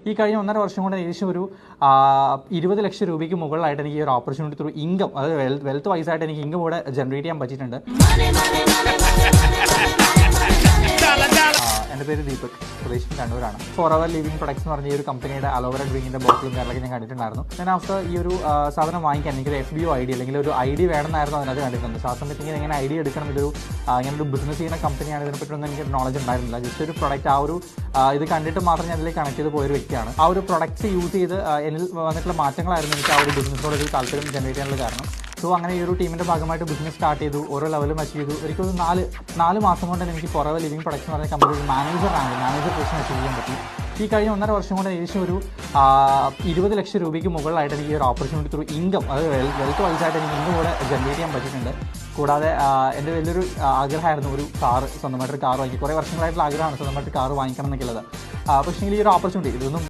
ഈ കഴിഞ്ഞ 1.5 വർഷം കൊണ്ട് ഏകദേശം ഒരു 20 ലക്ഷം രൂപയ്ക്ക് മുകളിലായിട്ട് എനിക്ക് ഈ ഒരു ഓപ്പർച്യൂണിറ്റി ത്രൂ ഇൻകം, അതായത് വെൽത്ത് വൈസ് ആയിട്ട് എനിക്ക് ഇൻകം കൂടെ ജനറേറ്റ് ചെയ്യാൻ പറ്റിയിട്ടുണ്ട്. എൻ്റെ പേര് ദീപക്, പ്രദേശം കണ്ണൂരാണ്. ഫോറെവർ ലിവിംഗ് പ്രൊഡക്ട്സ് എന്ന് പറഞ്ഞ ഈ ഒരു കമ്പനിയുടെ അലോവേര ഡ്രിങ്കിൻ്റെ ബോട്ടിലും കാര്യങ്ങളൊക്കെ ഞാൻ കണ്ടിട്ടുണ്ടായിരുന്നു. ഞാൻ ആഫ്റ്റർ ഈ ഒരു സാധനം വാങ്ങിക്കാൻ എനിക്കൊരു FBO ID അല്ലെങ്കിൽ ഒരു ID വേണമെന്നായിരുന്നു അതിനകത്ത് കണ്ടിട്ടുണ്ട്. ശാസ്ത്രത്തിൽ ഇങ്ങനെ ID എടുക്കണം, ഇതൊരു ഇങ്ങനൊരു ബിസിനസ് ചെയ്യുന്ന കമ്പനിയാണ്, ഇതിനെപ്പറ്റിയൊന്നും എനിക്ക് നോളജ് ഉണ്ടായിരുന്നില്ല. ജസ്റ്റ് ഒരു പ്രൊഡക്റ്റ് ഇത് കണ്ടിട്ട് മാത്രം ഞാൻ അതിലേക്ക് കണക്ട് ചെയ്ത് പോയൊരു വ്യക്തിയാണ്. ആ ഒരു പ്രൊഡക്ട്സ് യൂസ് ചെയ്ത് എന്നിൽ വന്നിട്ടുള്ള മാറ്റങ്ങളായിരുന്നു എനിക്ക് ആ ഒരു ബിസിനസ്സിനോട് ഒരു താല്പര്യം ജനറേറ്റ് ചെയ്യാനുള്ള കാരണം. സോ അങ്ങനെ ഈ ഒരു ടീമിൻ്റെ ഭാഗമായിട്ട് ബിസിനസ് സ്റ്റാർട്ട് ചെയ്തു, ഓരോ ലെവലും അച്ചീവ് ചെയ്തു. എനിക്കൊരു 4 മാസം കൊണ്ട് തന്നെ എനിക്ക് ഫോറെവർ ലിവിംഗ് പ്രൊഡക്ട്സ് എന്ന് പറഞ്ഞ കമ്പനി മാനേജർ പൊസിഷൻ അച്ചീവ് ചെയ്യാൻ പറ്റി. ഈ കഴിഞ്ഞ 1.5 വർഷം കൊണ്ട് ഏകദേശം ഒരു 20 ലക്ഷം രൂപയ്ക്ക് മുകളിലായിട്ട് എനിക്ക് ഈ ഒരു ഓപ്പർച്യൂണിറ്റി ത്രൂ ഇൻകം, അതായത് വെൽത്ത് വൈസ് ആയിട്ട് എനിക്ക് ഇൻകം കൂടെ ജനറേറ്റ് ചെയ്യാൻ പറ്റിയിട്ടുണ്ട്. കൂടാതെ എൻ്റെ വലിയൊരു ആഗ്രഹമായിരുന്നു ഒരു സ്വന്തമായിട്ടൊരു കാർ വാങ്ങിക്കുക. കുറേ വർഷങ്ങളായിട്ടുള്ള ആഗ്രഹമാണ് സ്വന്തമായിട്ട് കാർ വാങ്ങിക്കണം എന്നൊക്കെയുള്ളത്. പക്ഷേ ഈ ഒരു ഓപ്പർച്യൂണിറ്റി ഇതൊന്നും